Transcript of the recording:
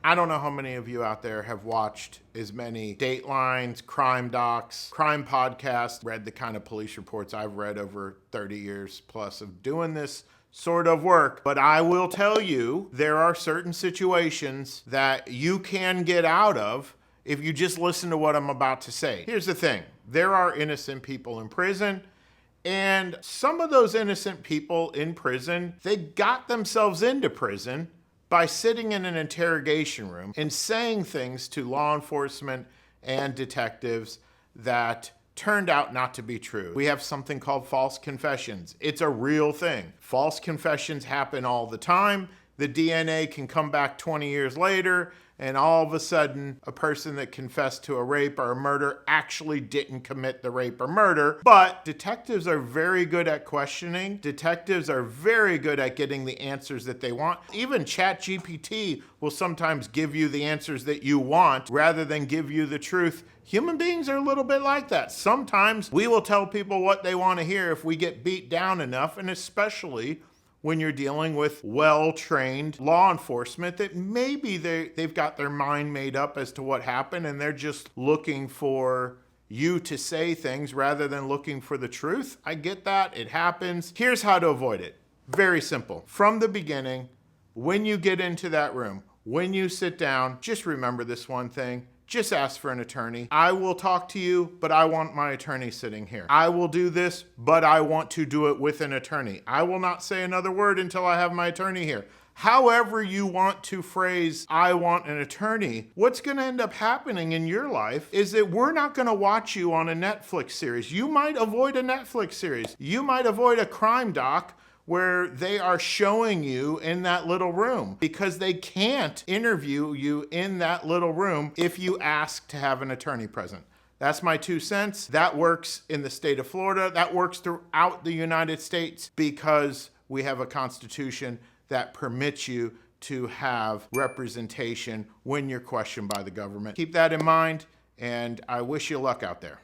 I don't know how many of you out there have watched as many Datelines, crime docs, crime podcasts, read the kind of police reports I've read over 30 years plus of doing this sort of work. But I will tell you, there are certain situations that you can get out of if you just listen to what I'm about to say. Here's the thing. There are innocent people in prison. And some of those innocent people in prison, they got themselves into prison by sitting in an interrogation room and saying things to law enforcement and detectives that turned out not to be true. We have something called false confessions. It's a real thing. False confessions happen all the time. The DNA can come back 20 years later, and all of a sudden, a person that confessed to a rape or a murder actually didn't commit the rape or murder. But detectives are very good at questioning. Detectives are very good at getting the answers that they want. Even ChatGPT will sometimes give you the answers that you want rather than give you the truth. Human beings are a little bit like that. Sometimes we will tell people what they want to hear if we get beat down enough, and especially when you're dealing with well-trained law enforcement that maybe they've got their mind made up as to what happened and they're just looking for you to say things rather than looking for the truth. I get that. It happens. Here's how to avoid it. Very simple. From the beginning, when you get into that room, when you sit down, just remember this one thing. Just ask for an attorney. I will talk to you, but I want my attorney sitting here. I will do this, but I want to do it with an attorney. I will not say another word until I have my attorney here. However you want to phrase, I want an attorney, what's going to end up happening in your life is that we're not going to watch you on a Netflix series. You might avoid a Netflix series. You might avoid a crime doc where they are showing you in that little room because they can't interview you in that little room if you ask to have an attorney present. That's my 2 cents. That works in the state of Florida. That works throughout the United States because we have a constitution that permits you to have representation when you're questioned by the government. Keep that in mind, and I wish you luck out there.